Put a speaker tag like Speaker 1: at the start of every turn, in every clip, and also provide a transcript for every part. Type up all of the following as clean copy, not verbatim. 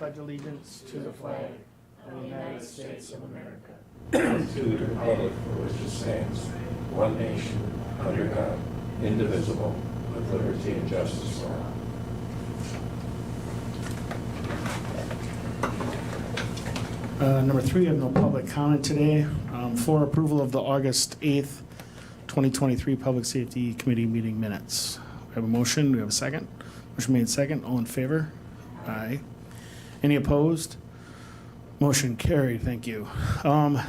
Speaker 1: pledge allegiance to the flag of the United States of America,
Speaker 2: and to the republic for which it stands, one nation, under God, indivisible, with liberty and justice for all.
Speaker 1: Number 3, I have no public comment today. For approval of the August 8th, 2023 Public Safety Committee meeting minutes. We have a motion. Do we have a second? Motion made second. All in favor? Aye. Any opposed? Motion carried. Thank you.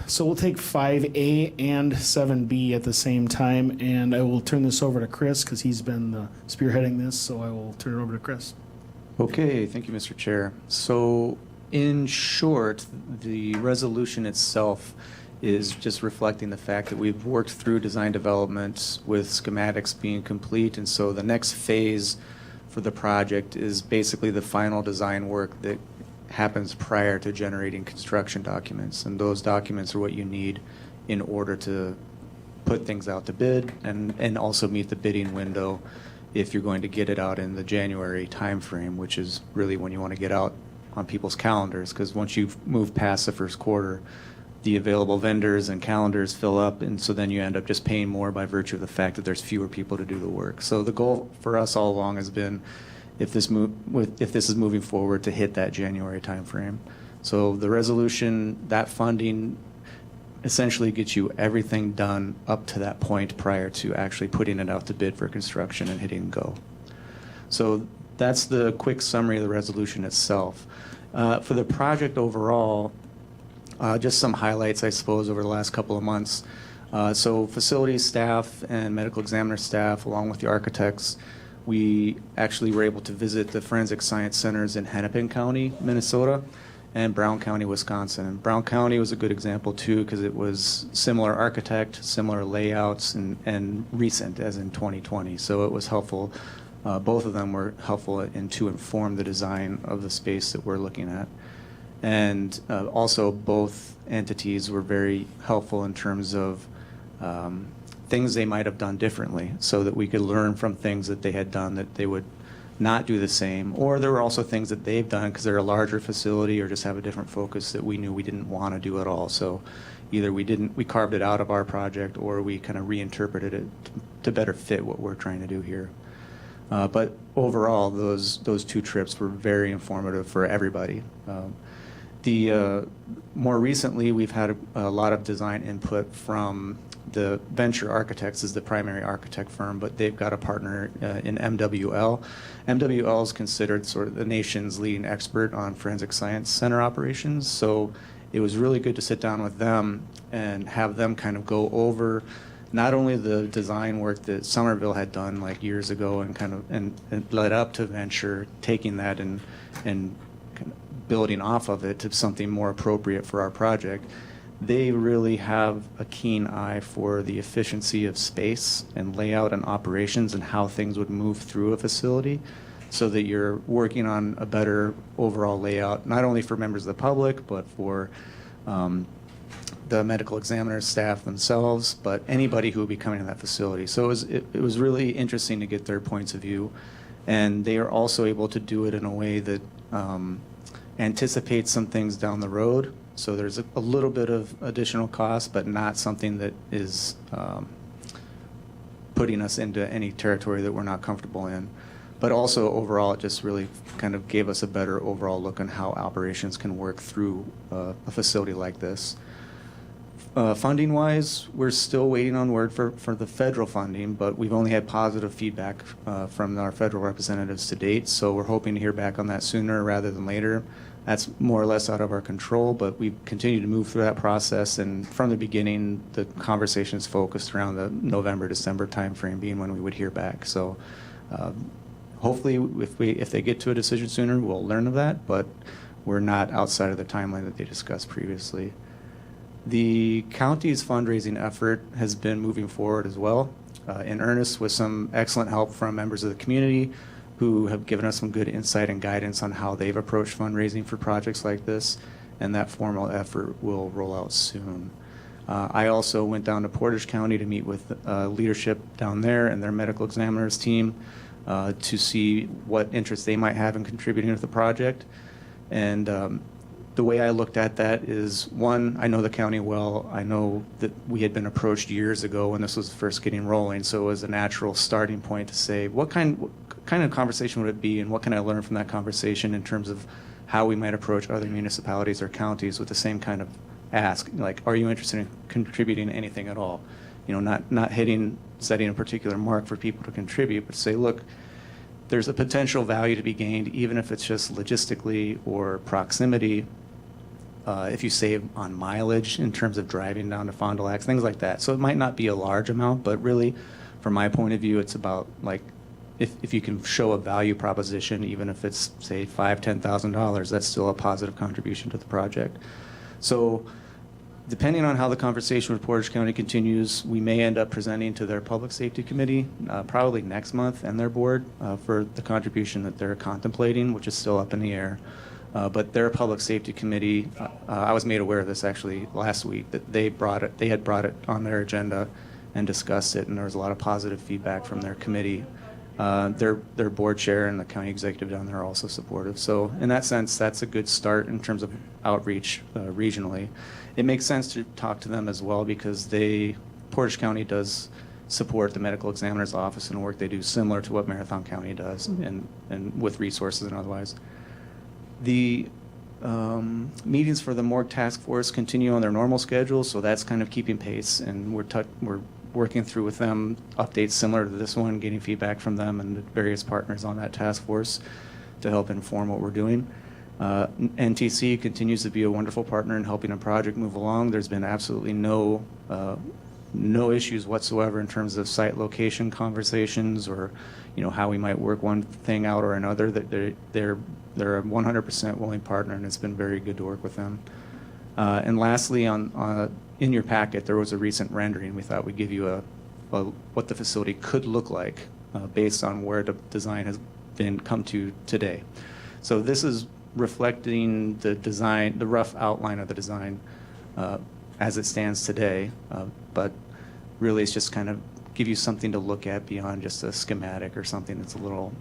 Speaker 1: So we'll take 5A and 7B at the same time, and I will turn this over to Chris because he's been spearheading this, so I will turn it over to Chris.
Speaker 3: Okay, thank you, Mr. Chair. So in short, the resolution itself is just reflecting the fact that we've worked through design development with schematics being complete, and so the next phase for the project is basically the final design work that happens prior to generating construction documents, and those documents are what you need in order to put things out to bid and also meet the bidding window if you're going to get it out in the January timeframe, which is really when you want to get out on people's calendars, because once you've moved past the first quarter, the available vendors and calendars fill up, and so then you end up just paying more by virtue of the fact that there's fewer people to do the work. So the goal for us all along has been, if this is moving forward, to hit that January timeframe. So the resolution, that funding essentially gets you everything done up to that point prior to actually putting it out to bid for construction and hitting go. So that's the quick summary of the resolution itself. For the project overall, just some highlights, I suppose, over the last couple of months. So facilities staff and medical examiner staff, along with the architects, we actually were able to visit the Forensic Science Centers in Hennepin County, Minnesota, and Brown County, Wisconsin. And Brown County was a good example, too, because it was similar architect, similar layouts, and recent, as in 2020. So it was helpful. Both of them were helpful to inform the design of the space that we're looking at. And also both entities were very helpful in terms of things they might have done differently, so that we could learn from things that they had done that they would not do the same. Or there were also things that they've done because they're a larger facility or just have a different focus that we knew we didn't want to do at all. So either we carved it out of our project, or we kind of reinterpreted it to better fit what we're trying to do here. But overall, those two trips were very informative for everybody. More recently, we've had a lot of design input from the Venture Architects is the primary architect firm, but they've got a partner in MWL. MWL is considered sort of the nation's leading expert on forensic science center operations, so it was really good to sit down with them and have them kind of go over not only the design work that Somerville had done like years ago and led up to Venture, taking that and kind of building off of it to something more appropriate for our project. They really have a keen eye for the efficiency of space and layout and operations and how things would move through a facility, so that you're working on a better overall layout, not only for members of the public, but for the medical examiner staff themselves, but anybody who would be coming to that facility. So it was really interesting to get their points of view, and they are also able to do it in a way that anticipates some things down the road. So there's a little bit of additional cost, but not something that is putting us into any territory that we're not comfortable in. But also overall, it just really kind of gave us a better overall look on how operations can work through a facility like this. Funding-wise, we're still waiting on word for the federal funding, but we've only had positive feedback from our federal representatives to date, so we're hoping to hear back on that sooner rather than later. That's more or less out of our control, but we've continued to move through that process, and from the beginning, the conversations focused around the November, December timeframe being when we would hear back. So hopefully, if they get to a decision sooner, we'll learn of that, but we're not outside of the timeline that they discussed previously. The county's fundraising effort has been moving forward as well, in earnest, with some excellent help from members of the community who have given us some good insight and guidance on how they've approached fundraising for projects like this, and that formal effort will roll out soon. I also went down to Portage County to meet with leadership down there and their medical examiners team to see what interest they might have in contributing to the project. And the way I looked at that is, one, I know the county well. I know that we had been approached years ago when this was first getting rolling, so it was a natural starting point to say, what kind of conversation would it be, and what can I learn from that conversation in terms of how we might approach other municipalities or counties with the same kind of ask, like, are you interested in contributing anything at all? You know, not setting a particular mark for people to contribute, but say, look, there's a potential value to be gained, even if it's just logistically or proximity. If you save on mileage in terms of driving down to Fond du Lac, things like that. So it might not be a large amount, but really, from my point of view, it's about, like, if you can show a value proposition, even if it's, say, $5,000, $10,000, that's still a positive contribution to the project. So depending on how the conversation with Portage County continues, we may end up presenting to their Public Safety Committee probably next month, and their board for the contribution that they're contemplating, which is still up in the air. But their Public Safety Committee, I was made aware of this actually last week, that they had brought it on their agenda and discussed it, and there was a lot of positive feedback from their committee. Their board chair and the county executive down there are also supportive. So in that sense, that's a good start in terms of outreach regionally. It makes sense to talk to them as well, because Portage County does support the medical examiner's office and work they do similar to what Marathon County does, and with resources and otherwise. The meetings for the morgue task force continue on their normal schedule, so that's kind of keeping pace, and we're working through with them updates similar to this one, getting feedback from them and the various partners on that task force to help inform what we're doing. NTC continues to be a wonderful partner in helping a project move along. There's been absolutely no issues whatsoever in terms of site location conversations, or how we might work one thing out or another. That they're a 100% willing partner, and it's been very good to work with them. And lastly, in your packet, there was a recent rendering. We thought we'd give you what the facility could look like based on where the design has come to today. So this is reflecting the design, the rough outline of the design as it stands today, but really it's just kind of give you something to look at beyond just a schematic or something that's a little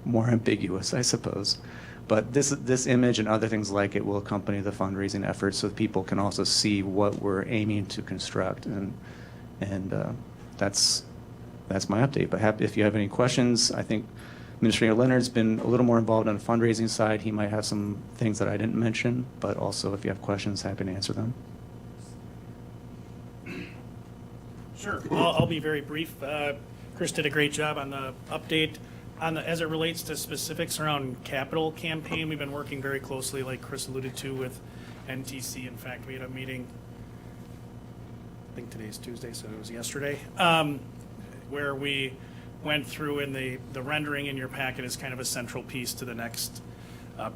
Speaker 3: more ambiguous, I suppose. But this image and other things like it will accompany the fundraising effort, so people can also see what we're aiming to construct, and that's my update. But if you have any questions, I think Administrator Leonard's been a little more involved on the fundraising side. He might have some things that I didn't mention, but also if you have questions, happy to answer them.
Speaker 4: Sure. I'll be very brief. Chris did a great job on the update. As it relates to specifics around capital campaign, we've been working very closely, like Chris alluded to, with NTC. In fact, we had a meeting, I think today's Tuesday, so it was yesterday, where we went through, and the rendering in your packet is kind of a central piece to the next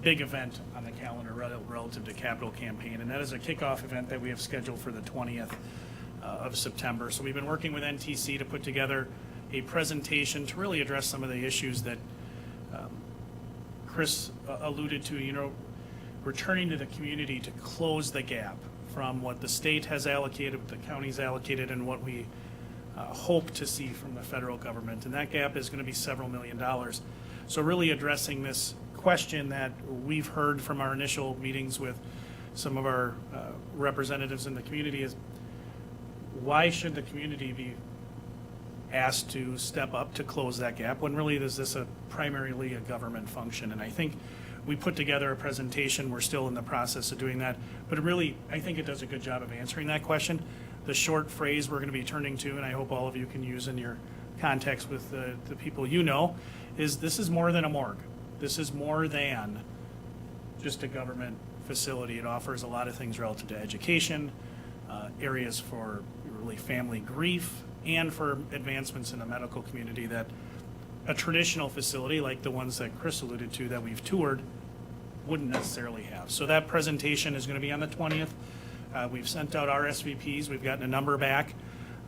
Speaker 4: big event on the calendar relative to capital campaign, and that is a kickoff event that we have scheduled for the 20th of September. So we've been working with NTC to put together a presentation to really address some of the issues that Chris alluded to, returning to the community to close the gap from what the state has allocated, what the county's allocated, and what we hope to see from the federal government. And that gap is going to be several $1 million. So really addressing this question that we've heard from our initial meetings with some of our representatives in the community is, why should the community be asked to step up to close that gap when really is this primarily a government function? And I think we put together a presentation. We're still in the process of doing that, but really I think it does a good job of answering that question. The short phrase we're going to be turning to, and I hope all of you can use in your context with the people is this is more than a morgue. This is more than just a government facility. It offers a lot of things relative to education, areas for really family grief, and for advancements in the medical community that a traditional facility like the ones that Chris alluded to that we've toured wouldn't necessarily have. So that presentation is going to be on the 20th. We've sent out RSVPs. We've gotten a number back,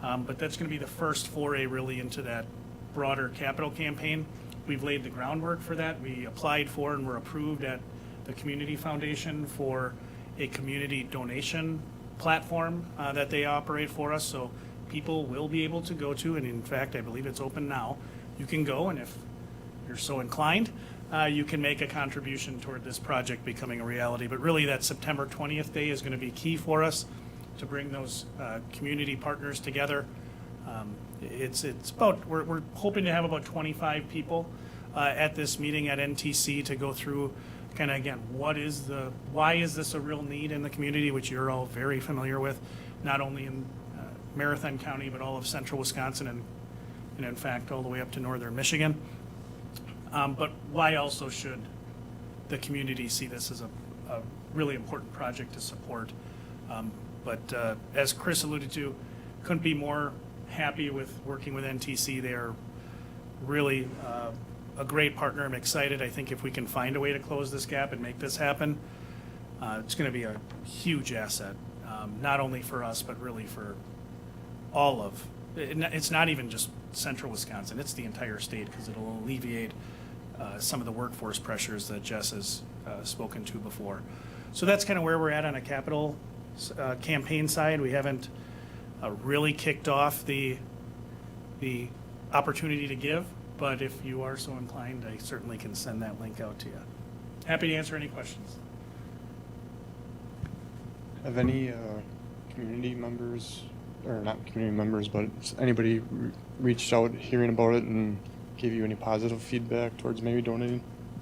Speaker 4: but that's going to be the first foray really into that broader capital campaign. We've laid the groundwork for that. We applied for and were approved at the Community Foundation for a community donation platform that they operate for us. So people will be able to go to, and in fact, I believe it's open now. You can go, and if you're so inclined, you can make a contribution toward this project becoming a reality. But really, that September 20th day is going to be key for us to bring those community partners together. It's about, we're hoping to have about 25 people at this meeting at NTC to go through kind of, again, why is this a real need in the community, which you're all very familiar with, not only in Marathon County, but all of central Wisconsin and in fact, all the way up to northern Michigan. But why also should the community see this as a really important project to support? But as Chris alluded to, couldn't be more happy with working with NTC. They are really a great partner. I'm excited. I think if we can find a way to close this gap and make this happen, it's going to be a huge asset, not only for us, but really for all of, it's not even just central Wisconsin, it's the entire state, because it'll alleviate some of the workforce pressures that Jess has spoken to before. So that's kind of where we're at on a capital campaign side. We haven't really kicked off the opportunity to give, but if you are so inclined, I certainly can send that link out to you. Happy to answer any questions.
Speaker 5: Have any community members, or not community members, but anybody reached out hearing about it and gave you any positive feedback towards maybe donating?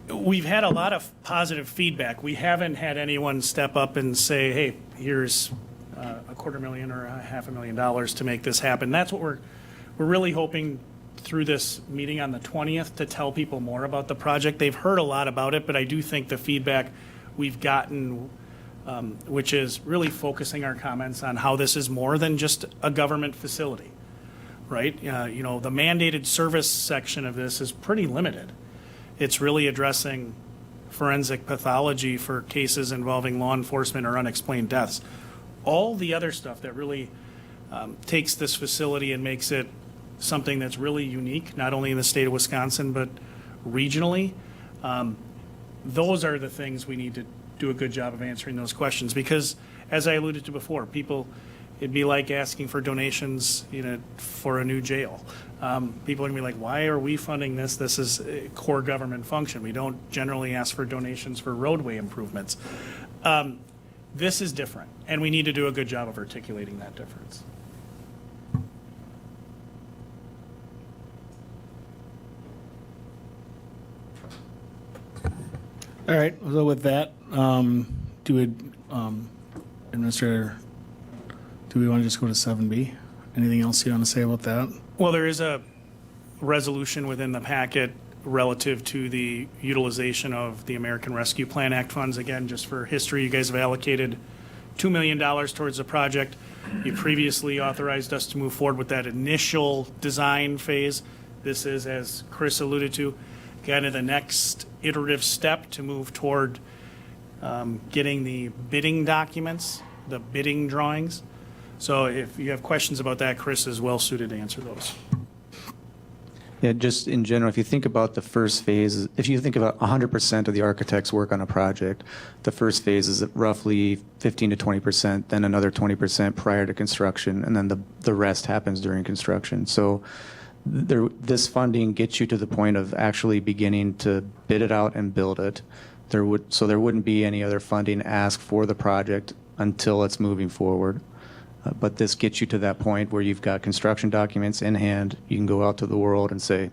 Speaker 4: We've had a lot of positive feedback. We haven't had anyone step up and say, hey, here's $250,000 or $500,000 to make this happen. That's what we're really hoping through this meeting on the 20th to tell people more about the project. They've heard a lot about it, but I do think the feedback we've gotten, which is really focusing our comments on how this is more than just a government facility, right? You know, the mandated service section of this is pretty limited. It's really addressing forensic pathology for cases involving law enforcement or unexplained deaths. All the other stuff that really takes this facility and makes it something that's really unique, not only in the state of Wisconsin, but regionally, those are the things we need to do a good job of answering those questions. Because, as I alluded to before, people, it'd be like asking for donations, you know, for a new jail. People are gonna be like, why are we funding this? This is a core government function. We don't generally ask for donations for roadway improvements. This is different, and we need to do a good job of articulating that difference.
Speaker 1: All right, so with that, Administrator, do we want to just go to 7B? Anything else you want to say about that?
Speaker 4: Well, there is a resolution within the packet relative to the utilization of the American Rescue Plan Act funds. Again, just for history, you guys have allocated $2 million towards the project. You previously authorized us to move forward with that initial design phase. This is, as Chris alluded to, kind of the next iterative step to move toward getting the bidding documents, the bidding drawings. So if you have questions about that, Chris is well suited to answer those.
Speaker 3: Yeah, just in general, if you think about the first phase, if you think about 100% of the architect's work on a project, the first phase is roughly 15 to 20%, then another 20% prior to construction, and then the rest happens during construction. So this funding gets you to the point of actually beginning to bid it out and build it. There wouldn't be any other funding asked for the project until it's moving forward. But this gets you to that point where you've got construction documents in hand. You can go out to the world and say,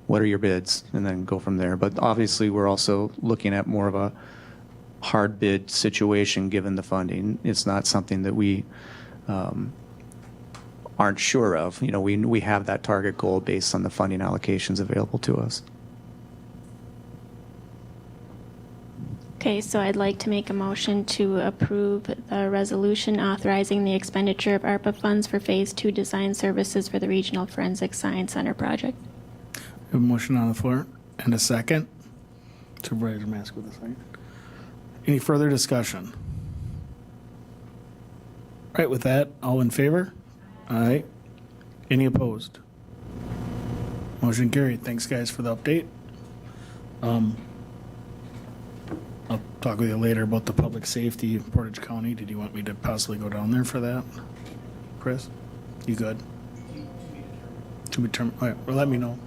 Speaker 3: what are your bids? And then go from there. But obviously, we're also looking at more of a hard bid situation given the funding. It's not something that we aren't sure of. You know, we have that target goal based on the funding allocations available to us.
Speaker 6: Okay, so I'd like to make a motion to approve the resolution authorizing the expenditure of ARPA funds for Phase 2 design services for the Regional Forensic Science Center project.
Speaker 1: We have a motion on the floor and a second. Supervisor Mask with a second. Any further discussion? All right, with that, all in favor? Aye. Any opposed? Motion carried. Thanks, guys, for the update. I'll talk with you later about the public safety in Portage County. Did you want me to possibly go down there for that? Chris? You good? To be determined. All right, well, let me know.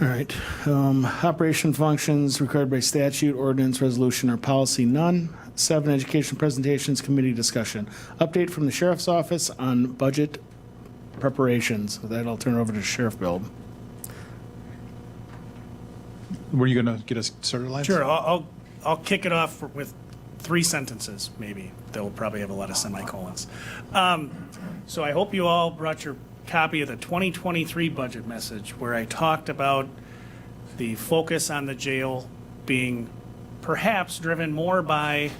Speaker 1: All right. Operation functions required by statute, ordinance, resolution, or policy, none. 7, education presentations, committee discussion. Update from the sheriff's office on budget preparations. With that, I'll turn it over to Sheriff Bill.
Speaker 7: Were you going to get us started, Lance?
Speaker 4: Sure, I'll kick it off with 3 sentences, maybe. They'll probably have a lot of semicolons. So I hope you all brought your copy of the 2023 budget message, where I talked about the focus on the jail being perhaps driven more by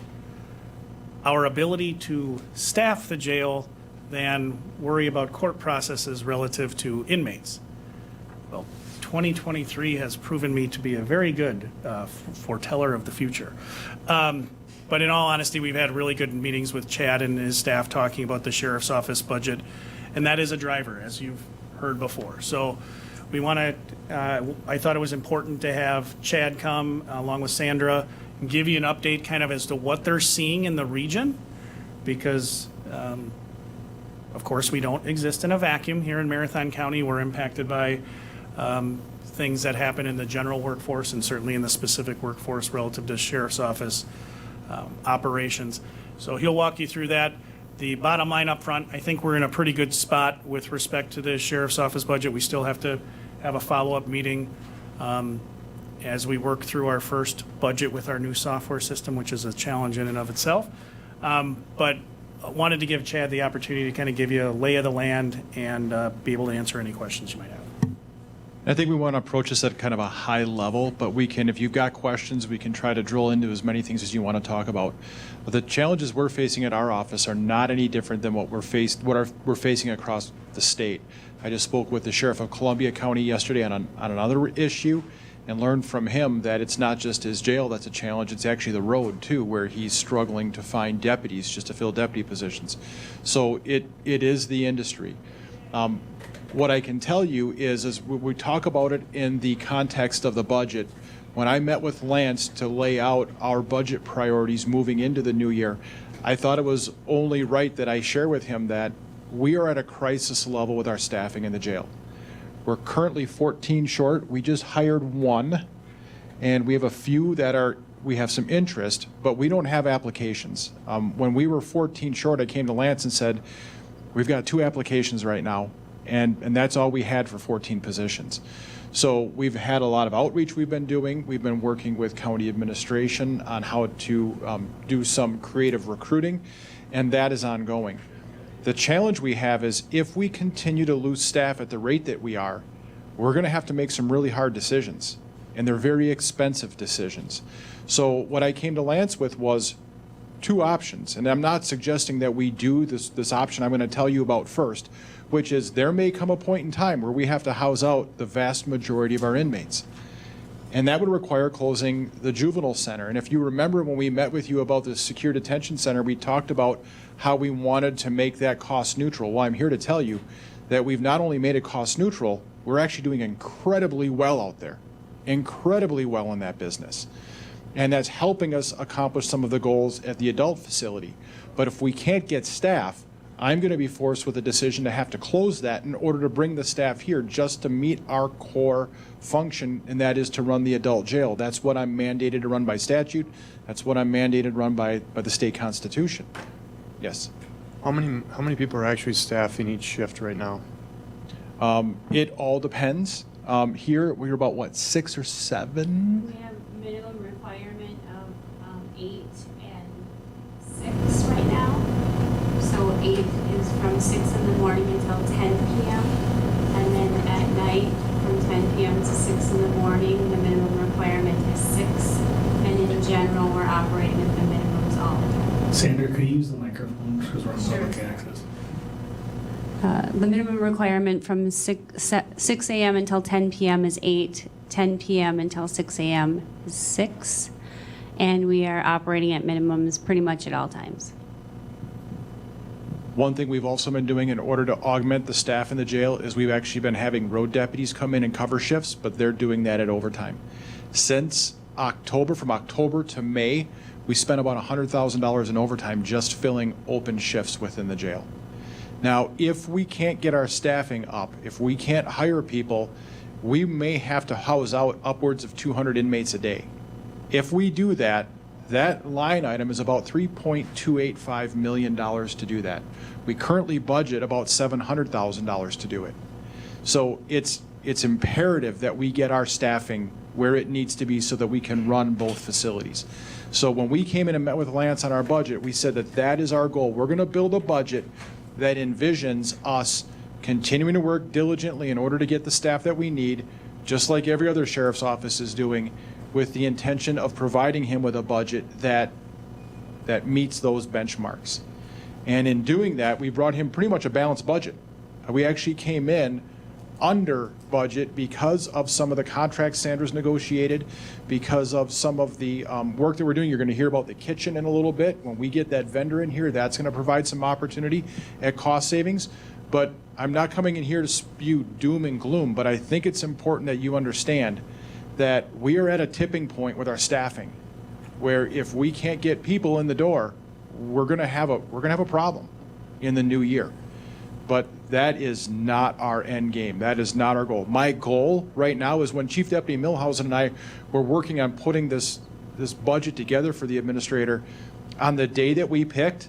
Speaker 4: our ability to staff the jail than worry about court processes relative to inmates. Well, 2023 has proven me to be a very good foreteller of the future. But in all honesty, we've had really good meetings with Chad and his staff talking about the sheriff's office budget, and that is a driver, as you've heard before. So we want to, I thought it was important to have Chad come along with Sandra and give you an update kind of as to what they're seeing in the region, because of course we don't exist in a vacuum here in Marathon County. We're impacted by things that happen in the general workforce and certainly in the specific workforce relative to sheriff's office operations. So he'll walk you through that. The bottom line up front, I think we're in a pretty good spot with respect to the sheriff's office budget. We still have to have a follow-up meeting as we work through our first budget with our new software system, which is a challenge in and of itself. But I wanted to give Chad the opportunity to kind of give you a lay of the land and be able to answer any questions you might have.
Speaker 7: I think we want to approach this at kind of a high level, but we can, if you've got questions, we can try to drill into as many things as you want to talk about. But the challenges we're facing at our office are not any different than what we're facing across the state. I just spoke with the sheriff of Columbia County yesterday on another issue and learned from him that it's not just his jail that's a challenge, it's actually the road too, where he's struggling to find deputies just to fill deputy positions. So it is the industry. What I can tell you is we talk about it in the context of the budget. When I met with Lance to lay out our budget priorities moving into the new year, I thought it was only right that I share with him that we are at a crisis level with our staffing in the jail. We're currently 14 short. We just hired 1, and we have a few that we have some interest, but we don't have applications. When we were 14 short, I came to Lance and said, we've got 2 applications right now. And that's all we had for 14 positions. So we've had a lot of outreach we've been doing. We've been working with county administration on how to do some creative recruiting, and that is ongoing. The challenge we have is if we continue to lose staff at the rate that we are, we're going to have to make some really hard decisions, and they're very expensive decisions. So what I came to Lance with was 2 options, and I'm not suggesting that we do this option I'm going to tell you about first, which is there may come a point in time where we have to house out the vast majority of our inmates. And that would require closing the juvenile center. And if you remember when we met with you about the secure detention center, we talked about how we wanted to make that cost neutral. Well, I'm here to tell you that we've not only made it cost neutral, we're actually doing incredibly well out there, incredibly well in that business. And that's helping us accomplish some of the goals at the adult facility. But if we can't get staff, I'm going to be forced with a decision to have to close that in order to bring the staff here just to meet our core function, and that is to run the adult jail. That's what I'm mandated to run by statute. That's what I'm mandated to run by the state constitution. Yes.
Speaker 5: How many people are actually staffing each shift right now?
Speaker 7: It all depends. Here we're about what, 6 or 7?
Speaker 8: We have minimum requirement of 8 and 6 right now. So 8 is from 6 in the morning until 10 p.m. And then at night from 10 p.m. to 6 in the morning, the minimum requirement is 6. And in general, we're operating at the minimums all the time.
Speaker 1: Sandra, could you use the microphone because we're on
Speaker 8: Sure.
Speaker 1: public access?
Speaker 8: The minimum requirement from 6 a.m. until 10 p.m. is 8, 10 p.m. until 6 a.m. is 6, and we are operating at minimums pretty much at all times.
Speaker 7: One thing we've also been doing in order to augment the staff in the jail is we've actually been having road deputies come in and cover shifts, but they're doing that at overtime. Since October, from October to May, we spent about $100,000 in overtime just filling open shifts within the jail. Now, if we can't get our staffing up, if we can't hire people, we may have to house out upwards of 200 inmates a day. If we do that, that line item is about $3.285 million to do that. We currently budget about $700,000 to do it. So it's imperative that we get our staffing where it needs to be so that we can run both facilities. So when we came in and met with Lance on our budget, we said that that is our goal. We're going to build a budget that envisions us continuing to work diligently in order to get the staff that we need, just like every other sheriff's office is doing, with the intention of providing him with a budget that meets those benchmarks. And in doing that, we brought him pretty much a balanced budget. We actually came in under budget because of some of the contracts Sandra's negotiated, because of some of the work that we're doing. You're going to hear about the kitchen in a little bit. When we get that vendor in here, that's going to provide some opportunity at cost savings. But I'm not coming in here to spew doom and gloom, but I think it's important that you understand that we are at a tipping point with our staffing, where if we can't get people in the door, we're going to have a problem in the new year. But that is not our end game. That is not our goal. My goal right now is when Chief Deputy Milhausen and I were working on putting this budget together for the administrator, on the day that we picked,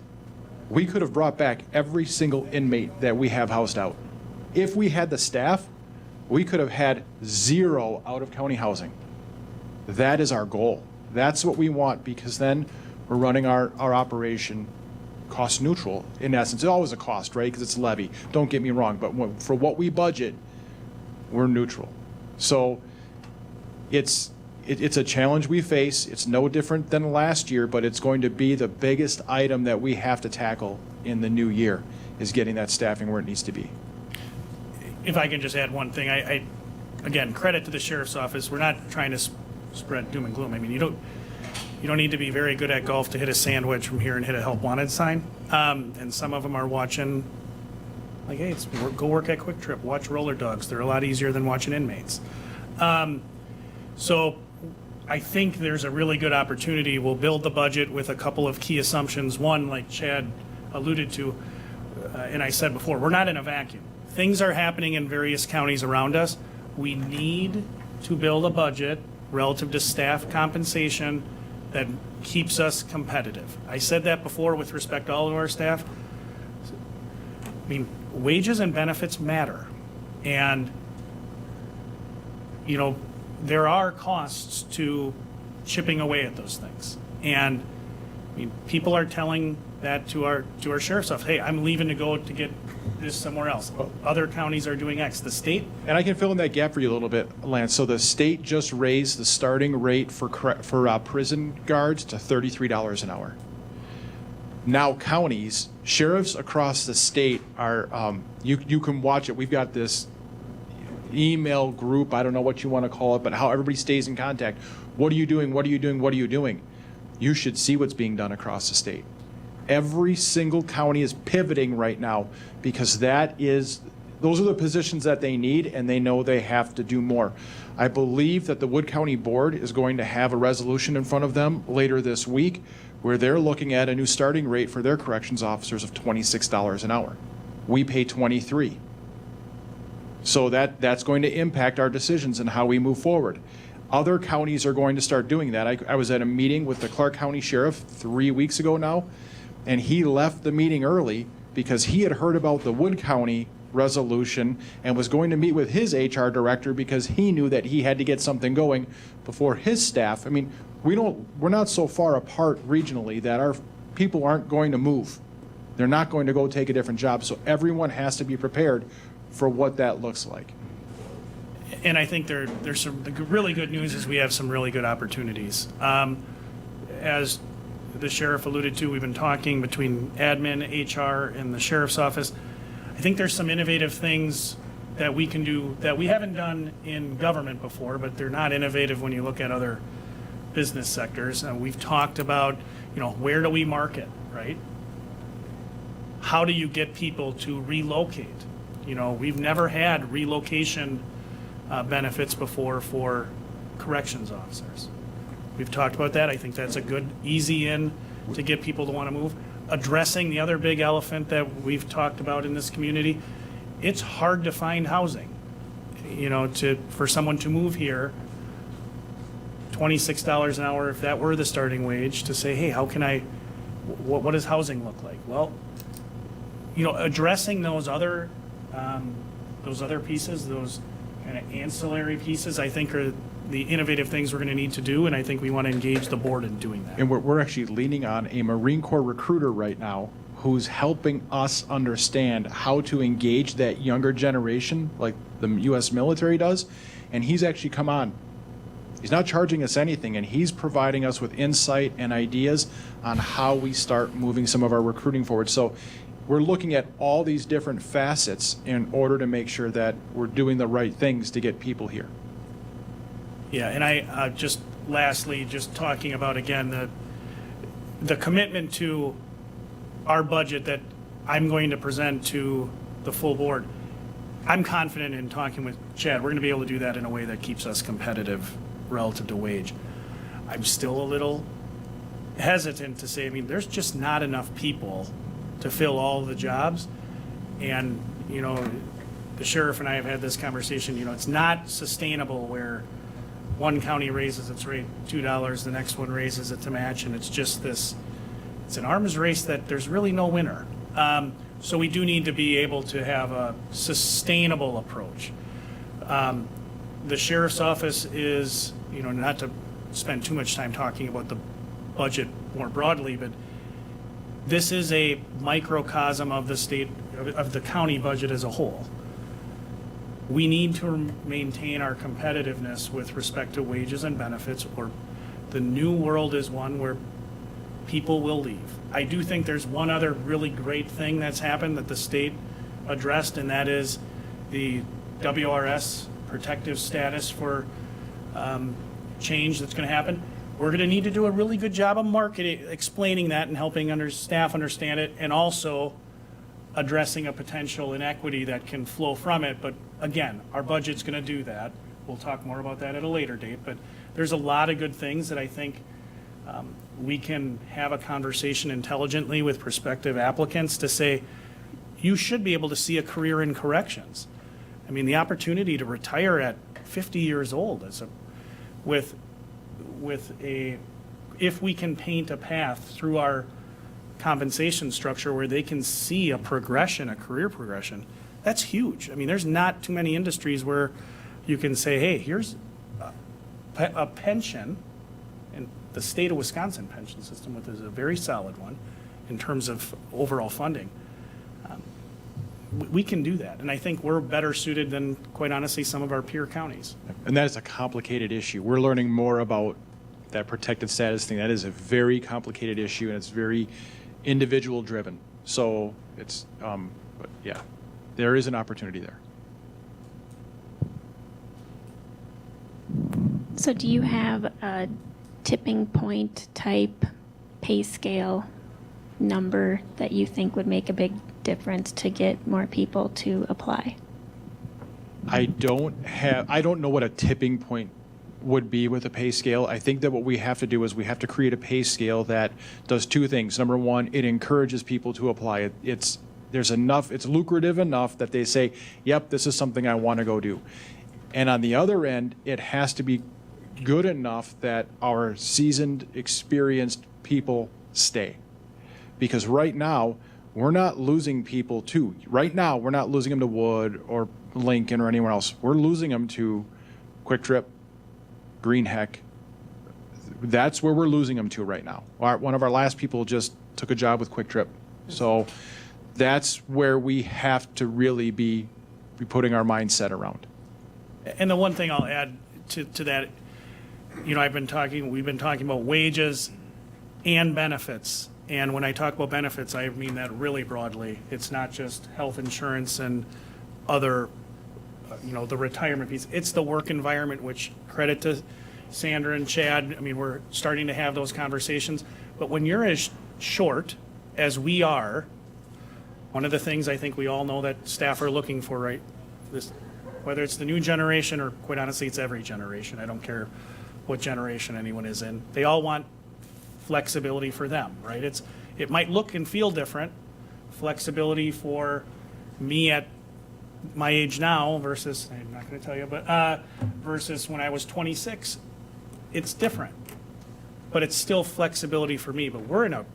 Speaker 7: we could have brought back every single inmate that we have housed out. If we had the staff, we could have had 0 out-of-county housing. That is our goal. That's what we want, because then we're running our operation cost neutral. In essence, it's always a cost, right? Because it's levy. Don't get me wrong, but for what we budget, we're neutral. So it's a challenge we face. It's no different than last year, but it's going to be the biggest item that we have to tackle in the new year, is getting that staffing where it needs to be.
Speaker 4: If I can just add one thing, I again, credit to the sheriff's office. We're not trying to spread doom and gloom. I mean, you don't need to be very good at golf to hit a sandwich from here and hit a help wanted sign. And some of them are watching, like, hey, go work at Quick Trip, watch Roller Dogs. They're a lot easier than watching inmates. So I think there's a really good opportunity. We'll build the budget with a couple of key assumptions. One, like Chad alluded to, and I said before, we're not in a vacuum. Things are happening in various counties around us. We need to build a budget relative to staff compensation that keeps us competitive. I said that before with respect to all of our staff. I mean, wages and benefits matter. And, you know, there are costs to chipping away at those things. And, I mean, people are telling that to our sheriff's office, hey, I'm leaving to go to get this somewhere else. Other counties are doing X. The state.
Speaker 7: And I can fill in that gap for you a little bit, Lance. So the state just raised the starting rate for prison guards to $33 an hour. Now counties, sheriffs across the state are, you can watch it. We've got this email group, I don't know what you want to call it, but how everybody stays in contact. What are you doing? What are you doing? What are you doing? You should see what's being done across the state. Every single county is pivoting right now, because those are the positions that they need, and they know they have to do more. I believe that the Wood County Board is going to have a resolution in front of them later this week where they're looking at a new starting rate for their corrections officers of $26 an hour. We pay $23. So that's going to impact our decisions and how we move forward. Other counties are going to start doing that. I was at a meeting with the Clark County Sheriff 3 weeks ago now, and he left the meeting early because he had heard about the Wood County resolution and was going to meet with his HR director because he knew that he had to get something going before his staff. I mean, we're not so far apart regionally that our people aren't going to move. They're not going to go take a different job. So everyone has to be prepared for what that looks like.
Speaker 4: And I think there's some really good news is we have some really good opportunities. As the sheriff alluded to, we've been talking between admin, HR, and the sheriff's office. I think there's some innovative things that we can do that we haven't done in government before, but they're not innovative when you look at other business sectors. We've talked about, where do we market, right? How do you get people to relocate? We've never had relocation benefits before for corrections officers. We've talked about that. I think that's a good, easy in to get people to want to move. Addressing the other big elephant that we've talked about in this community, it's hard to find housing. you know, for someone to move here, $26 an hour, if that were the starting wage, to say, hey, how can what does housing look like? Well, you know, addressing those other pieces, those kind of ancillary pieces, I think are the innovative things we're going to need to do, and I think we want to engage the board in doing that.
Speaker 7: And we're actually leaning on a Marine Corps recruiter right now who's helping us understand how to engage that younger generation like the U.S. military does. And he's actually come on. He's not charging us anything, and he's providing us with insight and ideas on how we start moving some of our recruiting forward. So we're looking at all these different facets in order to make sure that we're doing the right things to get people here.
Speaker 4: Yeah, and I just lastly, just talking about again the commitment to our budget that I'm going to present to the full board. I'm confident in talking with Chad, we're going to be able to do that in a way that keeps us competitive relative to wage. I'm still a little hesitant to say, I mean, there's just not enough people to fill all the jobs. And, you know, the sheriff and I have had this conversation, you know, it's not sustainable where one county raises its rate $2, the next one raises it to match, and it's just this, it's an arms race that there's really no winner. So we do need to be able to have a sustainable approach. The sheriff's office is, you know, not to spend too much time talking about the budget more broadly, but this is a microcosm of the state, of the county budget as a whole. We need to maintain our competitiveness with respect to wages and benefits, or the new world is one where people will leave. I do think there's one other really great thing that's happened that the state addressed, and that is the WRS protective status for change that's going to happen. We're going to need to do a really good job of marketing, explaining that and helping staff understand it, and also addressing a potential inequity that can flow from it. But again, our budget's going to do that. We'll talk more about that at a later date. But there's a lot of good things that I think we can have a conversation intelligently with prospective applicants to say, you should be able to see a career in corrections. I mean, the opportunity to retire at 50 years old if we can paint a path through our compensation structure where they can see a progression, a career progression, that's huge. I mean, there's not too many industries where you can say, hey, here's a pension, and the state of Wisconsin pension system, which is a very solid one in terms of overall funding. We can do that, and I think we're better suited than, quite honestly, some of our peer counties.
Speaker 7: And that is a complicated issue. We're learning more about that protected status thing. That is a very complicated issue, and it's very individual driven. So it's, but yeah, there is an opportunity there.
Speaker 6: So do you have a tipping point type pay scale number that you think would make a big difference to get more people to apply?
Speaker 7: I don't know what a tipping point would be with a pay scale. I think that what we have to do is we have to create a pay scale that does two things. Number one, it encourages people to apply. It's lucrative enough that they say, yep, this is something I want to go do. And on the other end, it has to be good enough that our seasoned, experienced people stay. Because right now, we're not losing people to, right now, we're not losing them to Wood or Lincoln or anywhere else. We're losing them to Quick Trip, Green Heck. That's where we're losing them to right now. One of our last people just took a job with Quick Trip. So that's where we have to really be putting our mindset around.
Speaker 4: And the one thing I'll add to that, you know, we've been talking about wages and benefits. And when I talk about benefits, I mean that really broadly. It's not just health insurance and other, you know, the retirement piece. It's the work environment, which credit to Sandra and Chad. I mean, we're starting to have those conversations. But when you're as short as we are, one of the things I think we all know that staff are looking for, right? Whether it's the new generation or, quite honestly, it's every generation. I don't care what generation anyone is in. They all want flexibility for them, right? It might look and feel different. Flexibility for me at my age now versus, I'm not going to tell you, but versus when I was 26, it's different. But it's still flexibility for me. But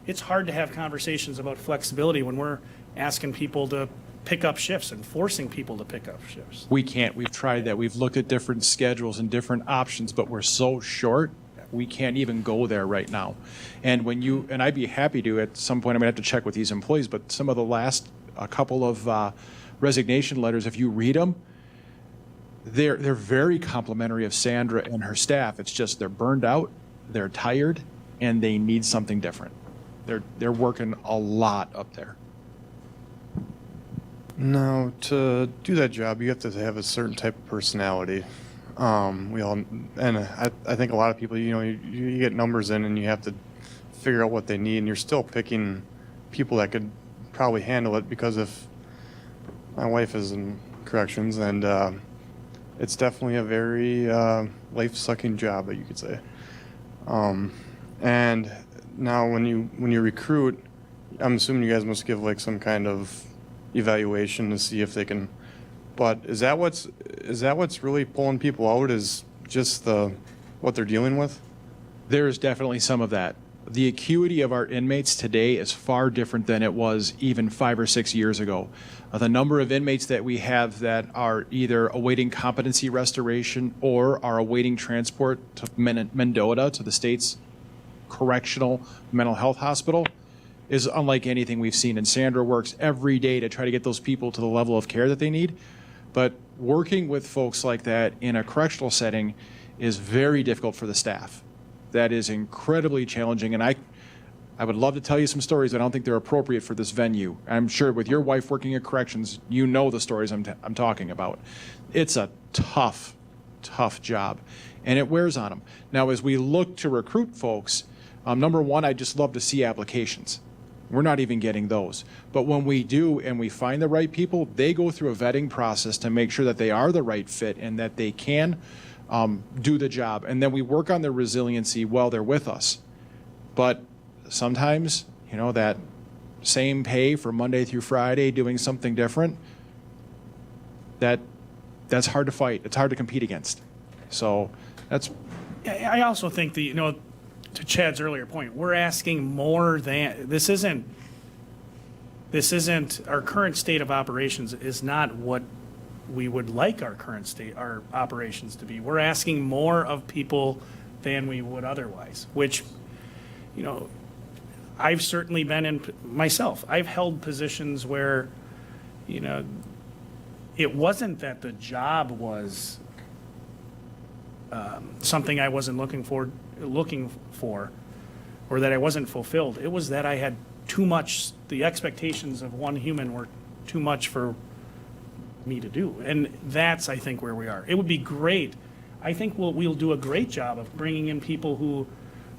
Speaker 4: it's hard to have conversations about flexibility when we're asking people to pick up shifts and forcing people to pick up shifts.
Speaker 7: We can't. We've tried that. We've looked at different schedules and different options, but we're so short, we can't even go there right now. And and I'd be happy to, at some point, I'm gonna have to check with these employees, but some of the last, a couple of resignation letters, if you read them, they're very complimentary of Sandra and her staff. It's just they're burned out, they're tired, and they need something different. They're working a lot up there.
Speaker 5: Now, to do that job, you have to have a certain type of personality. I think a lot of people, you get numbers in and you have to figure out what they need, and you're still picking people that could probably handle it, because if my wife is in corrections, and it's definitely a very life-sucking job, that you could say. And now when you recruit, I'm assuming you guys must give like some kind of evaluation to see if they can. But is that what's really pulling people out, is just what they're dealing with?
Speaker 7: There is definitely some of that. The acuity of our inmates today is far different than it was even 5 or 6 years ago. The number of inmates that we have that are either awaiting competency restoration or are awaiting transport to Mendota, to the state's correctional mental health hospital, is unlike anything we've seen. And Sandra works every day to try to get those people to the level of care that they need. But working with folks like that in a correctional setting is very difficult for the staff. That is incredibly challenging. And I would love to tell you some stories, but I don't think they're appropriate for this venue. I'm sure with your wife working at corrections, you know the stories I'm talking about. It's a tough, tough job, and it wears on them. Now, as we look to recruit folks, number one, I'd just love to see applications. We're not even getting those. But when we do and we find the right people, they go through a vetting process to make sure that they are the right fit and that they can do the job. And then we work on their resiliency while they're with us. But sometimes, that same pay for Monday through Friday doing something different, that's hard to fight. It's hard to compete against. So that's...
Speaker 4: I also think to Chad's earlier point, we're asking more than, this isn't, our current state of operations is not what we would like our operations to be. We're asking more of people than we would otherwise, which, I've certainly been in myself. I've held positions where, it wasn't that the job was something I wasn't looking for, or that I wasn't fulfilled. It was that I had too much, the expectations of one human were too much for me to do. And that's, I think, where we are. It would be great. I think we'll do a great job of bringing in people who,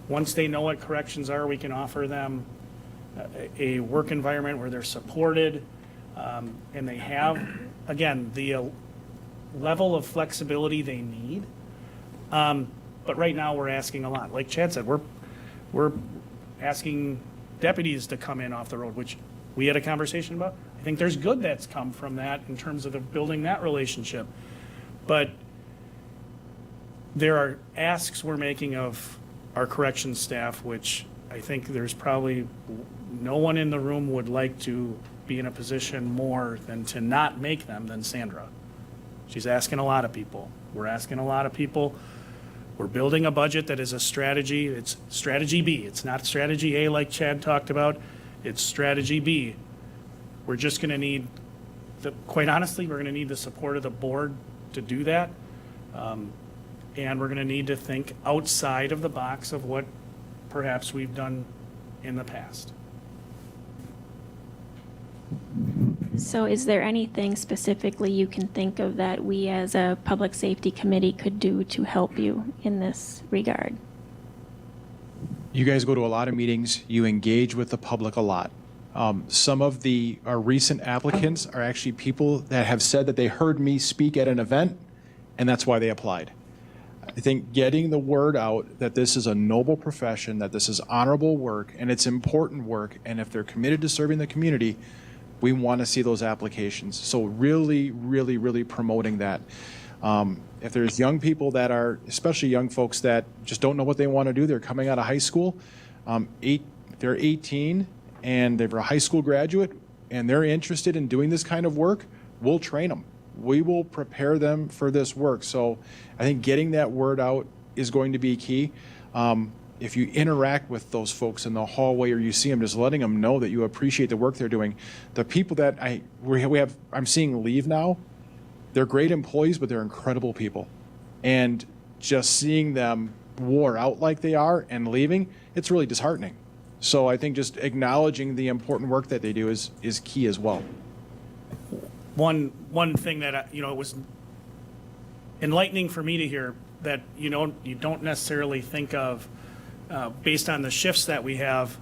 Speaker 4: once they know what corrections are, we can offer them a work environment where they're supported, and they have, again, the level of flexibility they need. But right now, we're asking a lot. Like Chad said, we're asking deputies to come in off the road, which we had a conversation about. I think there's good that's come from that in terms of building that relationship. But there are asks we're making of our corrections staff, which I think there's probably no one in the room would like to be in a position more than to not make them than Sandra. She's asking a lot of people. We're asking a lot of people. We're building a budget that is a strategy. It's strategy B. It's not strategy A like Chad talked about. It's strategy B. We're just going to need, quite honestly, we're going to need the support of the board to do that. And we're going to need to think outside of the box of what perhaps we've done in the past.
Speaker 6: So is there anything specifically you can think of that we as a public safety committee could do to help you in this regard?
Speaker 7: You guys go to a lot of meetings. You engage with the public a lot. Some of our recent applicants are actually people that have said that they heard me speak at an event, and that's why they applied. I think getting the word out that this is a noble profession, that this is honorable work, and it's important work, and if they're committed to serving the community, we want to see those applications. So really, really, really promoting that. If there's young people that are, especially young folks that just don't know what they want to do, they're coming out of high school, they're 18 and they're a high school graduate and they're interested in doing this kind of work, we'll train them. We will prepare them for this work. So I think getting that word out is going to be key. If you interact with those folks in the hallway or you see them, just letting them know that you appreciate the work they're doing. The people that I'm seeing leave now, they're great employees, but they're incredible people. And just seeing them wore out like they are and leaving, it's really disheartening. So I think just acknowledging the important work that they do is key as well.
Speaker 4: One thing that it was enlightening for me to hear that you don't necessarily think of based on the shifts that we have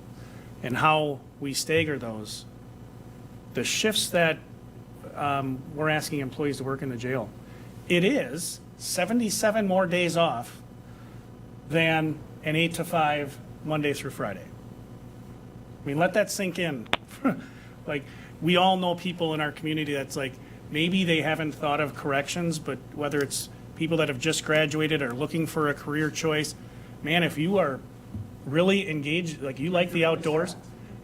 Speaker 4: and how we stagger those. The shifts that we're asking employees to work in the jail, it is 77 more days off than an 8 to 5 Monday through Friday. I mean, let that sink in. Like, we all know people in our community that's like, maybe they haven't thought of corrections, but whether it's people that have just graduated or looking for a career choice, man, if you are really engaged, like you like the outdoors,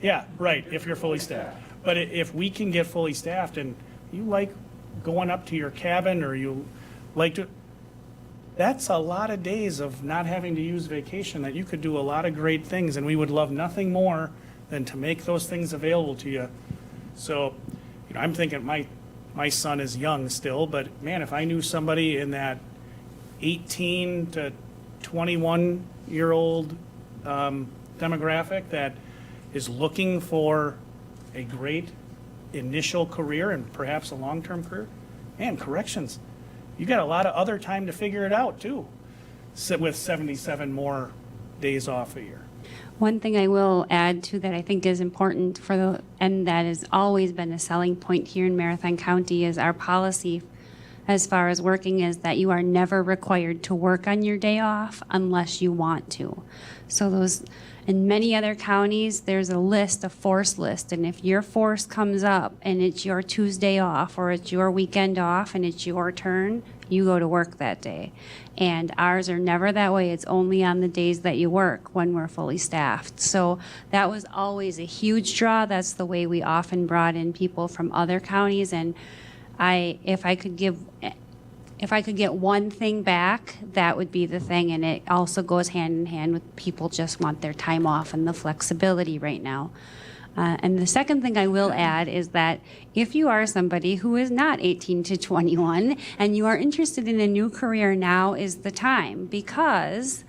Speaker 4: yeah, right, if you're fully staffed. But if we can get fully staffed and you like going up to your cabin or you like to, that's a lot of days of not having to use vacation that you could do a lot of great things, and we would love nothing more than to make those things available to you. So, I'm thinking my son is young still, but man, if I knew somebody in that 18 to 21-year-old demographic that is looking for a great initial career and perhaps a long-term career, man, corrections, you got a lot of other time to figure it out too, with 77 more days off a year.
Speaker 8: One thing I will add to that I think is important and that has always been a selling point here in Marathon County is our policy as far as working is that you are never required to work on your day off unless you want to. So in many other counties, there's a force list, and if your force comes up and it's your Tuesday off or it's your weekend off and it's your turn, you go to work that day. And ours are never that way. It's only on the days that you work when we're fully staffed. So that was always a huge draw. That's the way we often brought in people from other counties. And if I could get one thing back, that would be the thing. And it also goes hand in hand with people just want their time off and the flexibility right now. And the second thing I will add is that if you are somebody who is not 18 to 21 and you are interested in a new career, now is the time, because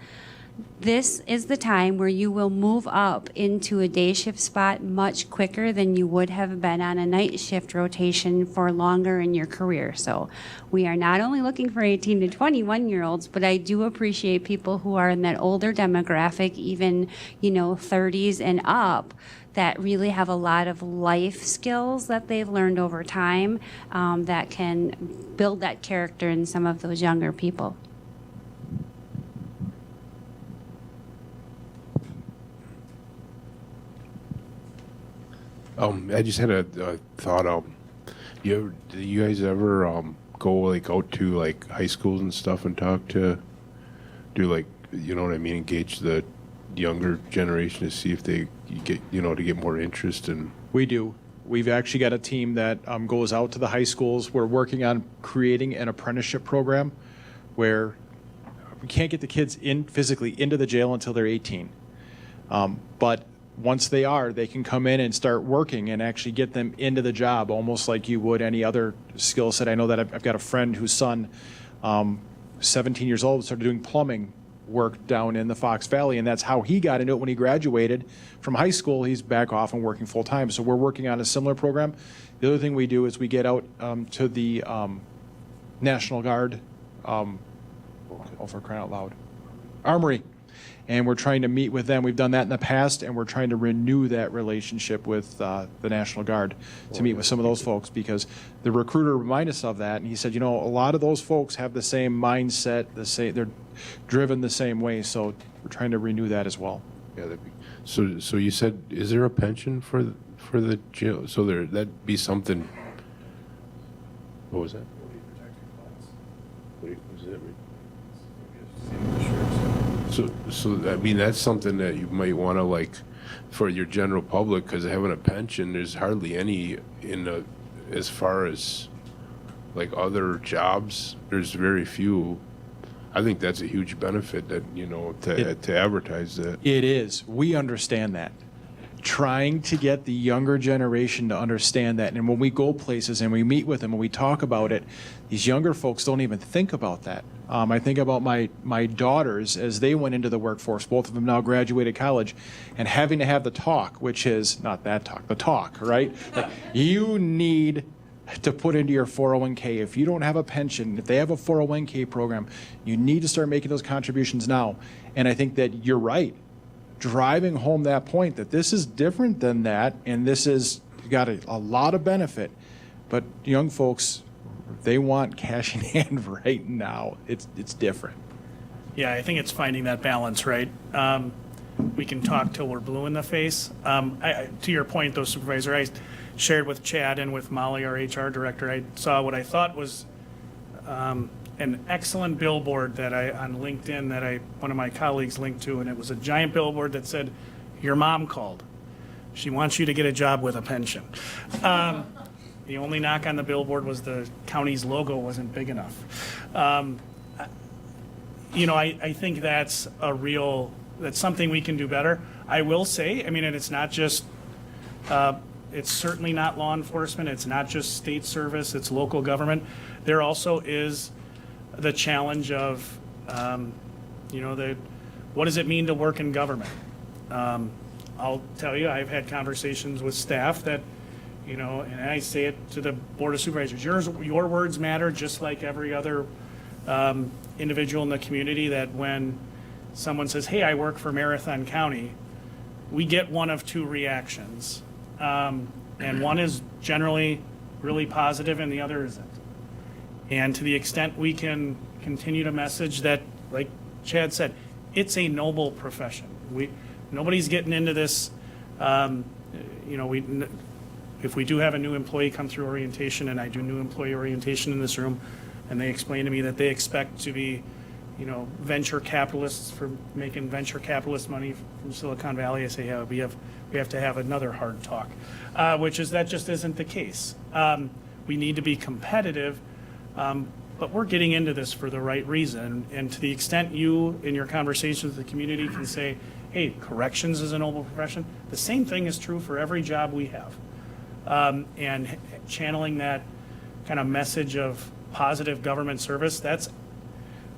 Speaker 8: this is the time where you will move up into a day shift spot much quicker than you would have been on a night shift rotation for longer in your career. So we are not only looking for 18 to 21-year-olds, but I do appreciate people who are in that older demographic, even 30s and up, that really have a lot of life skills that they've learned over time that can build that character in some of those younger people.
Speaker 9: I just had a thought. Do you guys ever go out to high schools and stuff and talk to, you know what I mean, engage the younger generation to see if they get to get more interest in?
Speaker 7: We do. We've actually got a team that goes out to the high schools. We're working on creating an apprenticeship program where we can't get the kids physically into the jail until they're 18. But once they are, they can come in and start working and actually get them into the job, almost like you would any other skill set. I know that I've got a friend whose son, 17 years old, started doing plumbing work down in the Fox Valley, and that's how he got into it when he graduated from high school. He's back off and working full time. So we're working on a similar program. The other thing we do is we get out to the National Guard, for crying out loud, Armory. And we're trying to meet with them. We've done that in the past, and we're trying to renew that relationship with the National Guard to meet with some of those folks, because the recruiter reminded us of that, and he said, a lot of those folks have the same mindset, they're driven the same way, so we're trying to renew that as well.
Speaker 9: Yeah, so you said, is there a pension for for the jail? So that'd be something. What was that? What was it? So I mean, that's something that you might want to, like, for your general public, because having a pension, there's hardly any as far as like other jobs. There's very few. I think that's a huge benefit that, to advertise that.
Speaker 7: It is. We understand that. Trying to get the younger generation to understand that. And when we go places and we meet with them and we talk about it, these younger folks don't even think about that. I think about my daughters as they went into the workforce. Both of them now graduated college, and having to have the talk, which is not that talk, the talk, right? Like, you need to put into your 401k. If you don't have a pension, if they have a 401k program, you need to start making those contributions now. And I think that you're right, driving home that point that this is different than that, and this is got a lot of benefit, but young folks, they want cash in hand right now. It's different.
Speaker 4: Yeah, I think it's finding that balance, right? We can talk till we're blue in the face. To your point, though, Supervisor, I shared with Chad and with Molly, our HR director, I saw what I thought was an excellent billboard that on LinkedIn that one of my colleagues linked to, and it was a giant billboard that said, "Your mom called. She wants you to get a job with a pension." The only knock on the billboard was the county's logo wasn't big enough. I think that's something we can do better. I will say, I mean, and it's not just, it's certainly not law enforcement, it's not just state service, it's local government. There also is the challenge of, what does it mean to work in government? I'll tell you, I've had conversations with staff that, and I say it to the Board of Supervisors, your words matter just like every other individual in the community, that when someone says, "Hey, I work for Marathon County," we get one of two reactions. And one is generally really positive and the other isn't. And to the extent we can continue to message that, like Chad said, it's a noble profession. Nobody's getting into this, if we do have a new employee come through orientation, and I do new employee orientation in this room, and they explain to me that they expect to be, venture capitalists for making venture capitalist money from Silicon Valley, I say, yeah, we have to have another hard talk, which is that just isn't the case. We need to be competitive, but we're getting into this for the right reason. And to the extent you, in your conversations with the community, can say, hey, corrections is a noble profession, the same thing is true for every job we have. And channeling that kind of message of positive government service, that's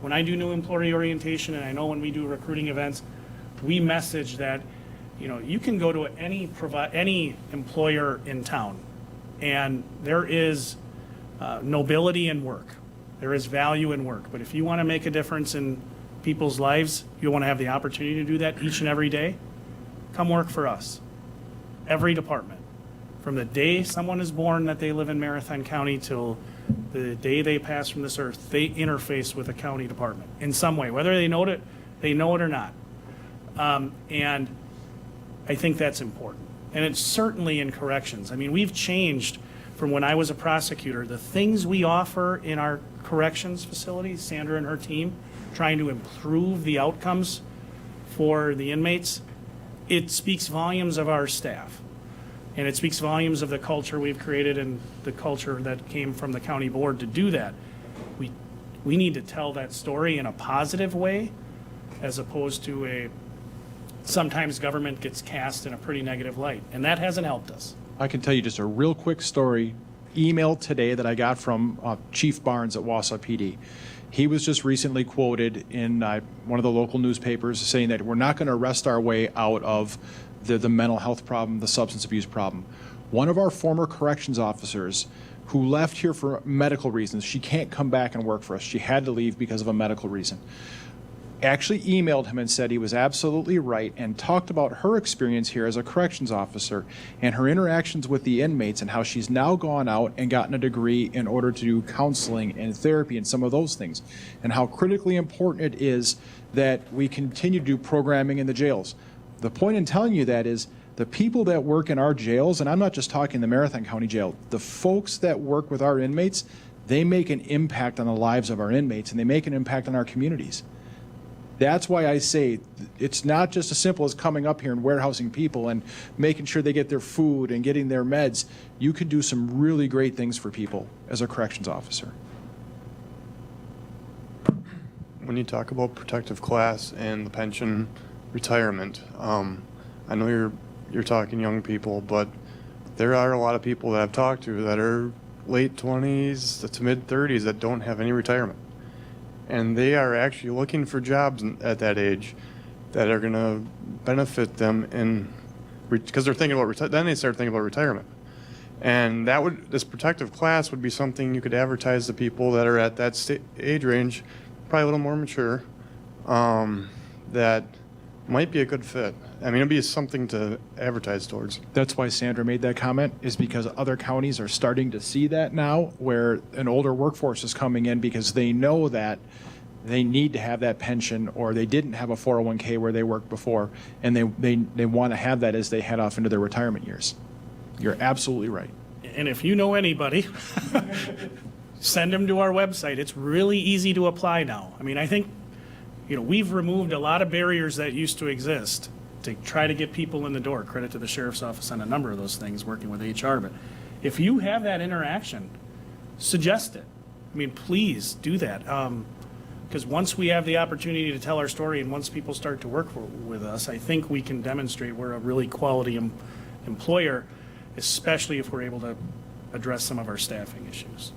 Speaker 4: when I do new employee orientation, and I know when we do recruiting events, we message that, you can go to any employer in town, and there is nobility in work. There is value in work. But if you want to make a difference in people's lives, you want to have the opportunity to do that each and every day, come work for us. Every department. From the day someone is born that they live in Marathon County till the day they pass from this earth, they interface with a county department in some way, whether they know it or not. And I think that's important. And it's certainly in corrections. I mean, we've changed from when I was a prosecutor. The things we offer in our corrections facility, Sandra and her team, trying to improve the outcomes for the inmates, it speaks volumes of our staff. And it speaks volumes of the culture we've created and the culture that came from the county board to do that. We need to tell that story in a positive way, as opposed to sometimes government gets cast in a pretty negative light. And that hasn't helped us.
Speaker 7: I can tell you just a real quick story, email today that I got from Chief Barnes at Wausau PD. He was just recently quoted in one of the local newspapers saying that we're not going to arrest our way out of the mental health problem, the substance abuse problem. One of our former corrections officers who left here for medical reasons, she can't come back and work for us. She had to leave because of a medical reason. Actually emailed him and said he was absolutely right, and talked about her experience here as a corrections officer and her interactions with the inmates, and how she's now gone out and gotten a degree in order to do counseling and therapy and some of those things, and how critically important it is that we continue to do programming in the jails. The point in telling you that is The people that work in our jails, and I'm not just talking the Marathon County Jail, the folks that work with our inmates, they make an impact on the lives of our inmates, and they make an impact on our communities. That's why I say it's not just as simple as coming up here and warehousing people and making sure they get their food and getting their meds. You can do some really great things for people as a corrections officer.
Speaker 5: When you talk about protective class and the pension retirement, I know you're talking young people, but there are a lot of people that I've talked to that are late 20s to mid 30s that don't have any retirement. And they are actually looking for jobs at that age that are going to benefit them because they're thinking about then they start thinking about retirement. And this protective class would be something you could advertise to people that are at that age range, probably a little more mature, that might be a good fit. I mean, it'd be something to advertise towards.
Speaker 7: That's why Sandra made that comment, is because other counties are starting to see that now, where an older workforce is coming in because they know that they need to have that pension, or they didn't have a 401k where they worked before, and they want to have that as they head off into their retirement years. You're absolutely right.
Speaker 4: And if you know anybody, send them to our website. It's really easy to apply now. I mean, I think, we've removed a lot of barriers that used to exist to try to get people in the door. Credit to the sheriff's office on a number of those things, working with HR. But if you have that interaction, suggest it. I mean, please do that. Because once we have the opportunity to tell our story and once people start to work with us, I think we can demonstrate we're a really quality employer, especially if we're able to address some of our staffing issues.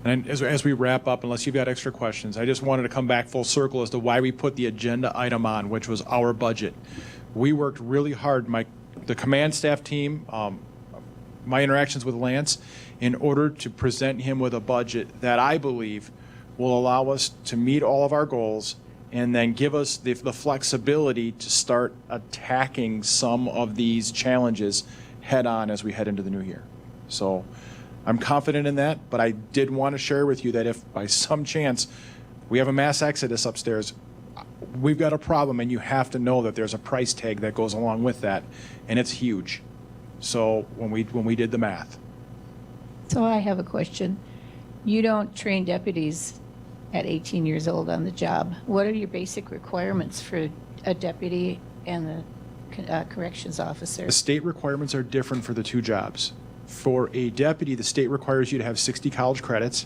Speaker 7: And as we wrap up, unless you've got extra questions, I just wanted to come back full circle as to why we put the agenda item on, which was our budget. We worked really hard, the command staff team, my interactions with Lance, in order to present him with a budget that I believe will allow us to meet all of our goals and then give us the flexibility to start attacking some of these challenges head on as we head into the new year. So I'm confident in that, but I did want to share with you that if by some chance we have a mass exodus upstairs, we've got a problem, and you have to know that there's a price tag that goes along with that, and it's huge. So when we did the math.
Speaker 10: So I have a question. You don't train deputies at 18 years old on the job. What are your basic requirements for a deputy and the corrections officer?
Speaker 7: The state requirements are different for the two jobs. For a deputy, the state requires you to have 60 college credits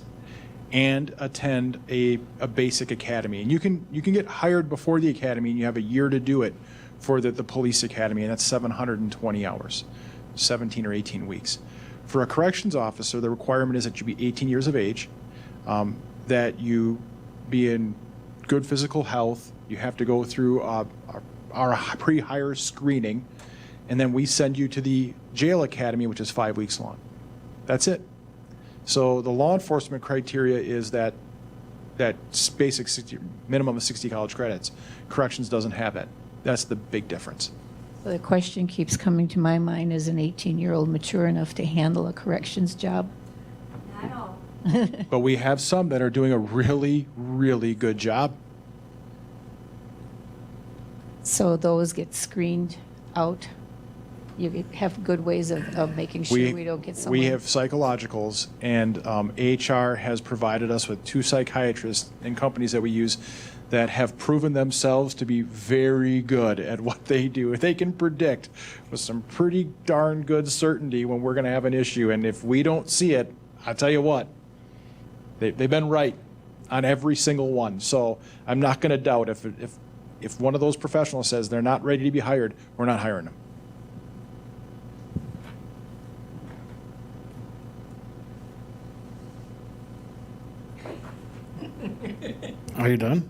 Speaker 7: and attend a basic academy. And you can get hired before the academy, and you have a year to do it for the police academy, and that's 720 hours, 17 or 18 weeks. For a corrections officer, the requirement is that you be 18 years of age, that you be in good physical health. You have to go through our pre-hire screening, and then we send you to the jail academy, which is 5 weeks long. That's it. So the law enforcement criteria is that basic minimum of 60 college credits. Corrections doesn't have that. That's the big difference.
Speaker 10: So the question keeps coming to my mind, is an 18-year-old mature enough to handle a corrections job?
Speaker 8: Not all.
Speaker 7: But we have some that are doing a really, really good job.
Speaker 10: So those get screened out? You have good ways of making sure we don't get someone?
Speaker 7: We have psychologicals, and HR has provided us with 2 psychiatrists and companies that we use that have proven themselves to be very good at what they do. They can predict with some pretty darn good certainty when we're going to have an issue, and if we don't see it, I'll tell you what, they've been right on every single one. So I'm not going to doubt if one of those professionals says they're not ready to be hired, we're not hiring them.
Speaker 1: Are you done?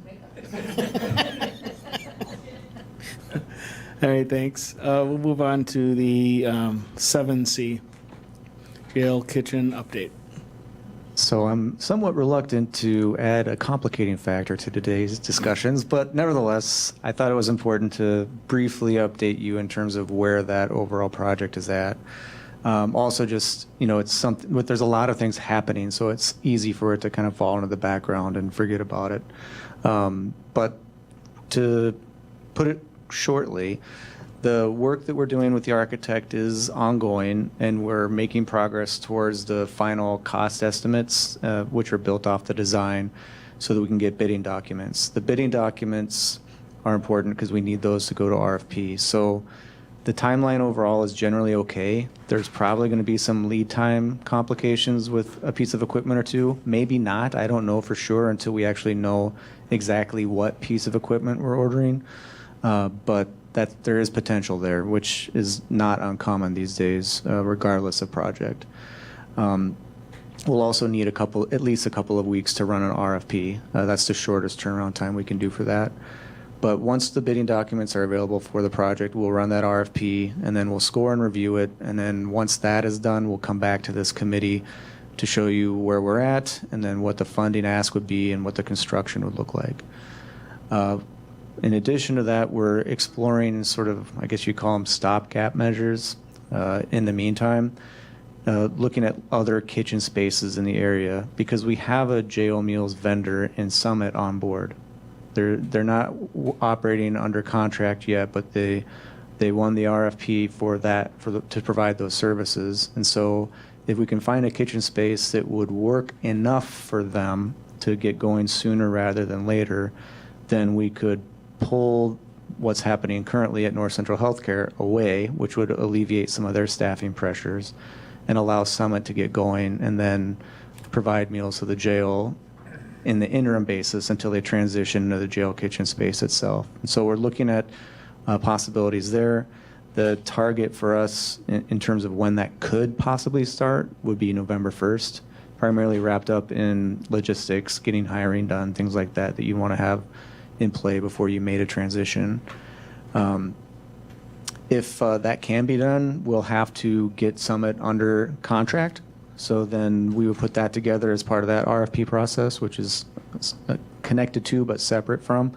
Speaker 1: All right, thanks. We'll move on to the 7C, jail kitchen update.
Speaker 3: So I'm somewhat reluctant to add a complicating factor to today's discussions, but nevertheless, I thought it was important to briefly update you in terms of where that overall project is at. Also, just, it's something, but there's a lot of things happening, so it's easy for it to kind of fall into the background and forget about it. But to put it shortly. The work that we're doing with the architect is ongoing, and we're making progress towards the final cost estimates, which are built off the design, so that we can get bidding documents. The bidding documents are important because we need those to go to RFP. So the timeline overall is generally okay. There's probably going to be some lead time complications with a piece of equipment or two. Maybe not. I don't know for sure until we actually know exactly what piece of equipment we're ordering. But that there is potential there, which is not uncommon these days, regardless of project. We'll also need at least a couple of weeks to run an RFP. That's the shortest turnaround time we can do for that. But once the bidding documents are available for the project, we'll run that RFP, and then we'll score and review it. And then once that is done, we'll come back to this committee to show you where we're at, and then what the funding ask would be and what the construction would look like. In addition to that, we're exploring sort of, I guess you call them stopgap measures in the meantime, looking at other kitchen spaces in the area, because we have a J.O. Meals vendor in Summit on board. They're not operating under contract yet, but they won the RFP for that to provide those services. And so if we can find a kitchen space that would work enough for them to get going sooner rather than later, then we could pull what's happening currently at North Central Healthcare away, which would alleviate some of their staffing pressures and allow Summit to get going, and then provide meals to the jail in the interim basis until they transition into the jail kitchen space itself. And so we're looking at possibilities there. The target for us in terms of when that could possibly start would be November 1st, primarily wrapped up in logistics, getting hiring done, things like that you want to have in play before you made a transition. If that can be done, we'll have to get Summit under contract. So then we would put that together as part of that RFP process, which is connected to but separate from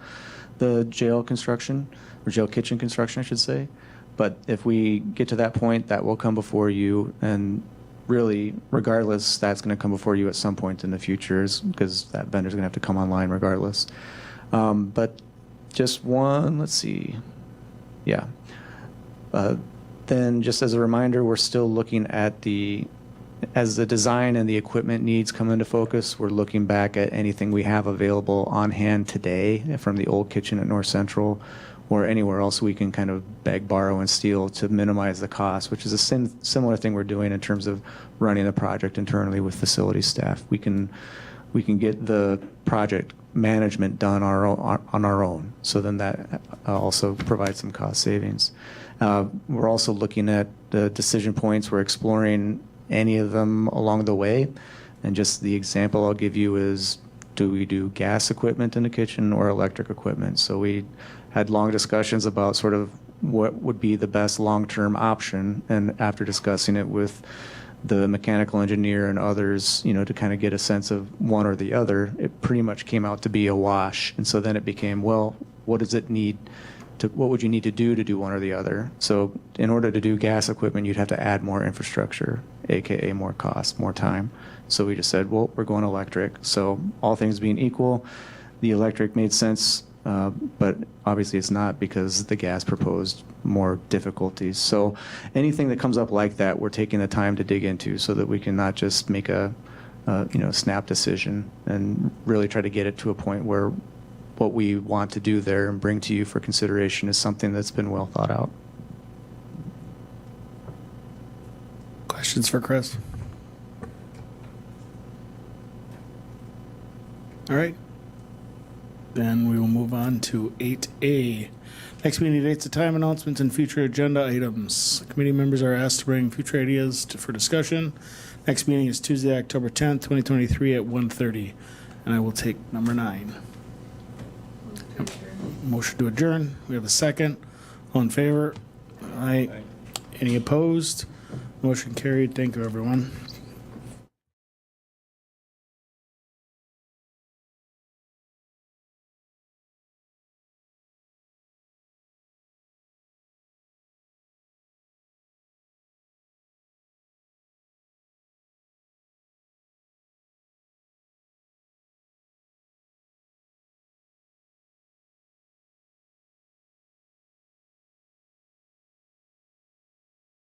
Speaker 3: the jail construction, or jail kitchen construction, I should say. But if we get to that point, that will come before you, and really, regardless, that's going to come before you at some point in the future, because that vendor's going to have to come online regardless. But just one, let's see, yeah. Then just as a reminder, we're still looking at as the design and the equipment needs come into focus, we're looking back at anything we have available on hand today from the old kitchen at North Central or anywhere else we can kind of beg, borrow, and steal to minimize the cost, which is a similar thing we're doing in terms of running the project internally with facility staff. We can get the project management done on our own, so then that also provides some cost savings. We're also looking at the decision points. We're exploring any of them along the way, and just the example I'll give you is, do we do gas equipment in the kitchen or electric equipment? So we had long discussions about sort of what would be the best long-term option, and after discussing it with the mechanical engineer and others, to kind of get a sense of one or the other, it pretty much came out to be a wash. And so then it became, well, what would you need to do one or the other? So in order to do gas equipment, you'd have to add more infrastructure, AKA more cost, more time. So we just said, well, we're going electric. So all things being equal, the electric made sense, but obviously it's not, because the gas proposed more difficulties. So anything that comes up like that, we're taking the time to dig into so that we can not just make a snap decision, and really try to get it to a point where what we want to do there and bring to you for consideration is something that's been well thought out.
Speaker 1: Questions for Chris? All right. Then we will move on to 8A. Next meeting dates, the time announcements, and future agenda items. Committee members are asked to bring future ideas for discussion. Next meeting is Tuesday, October 10th, 2023 at 1:30. And I will take number 9. Motion to adjourn. We have a second. All in favor? Aye. Any opposed? Motion carried. Thank you, everyone.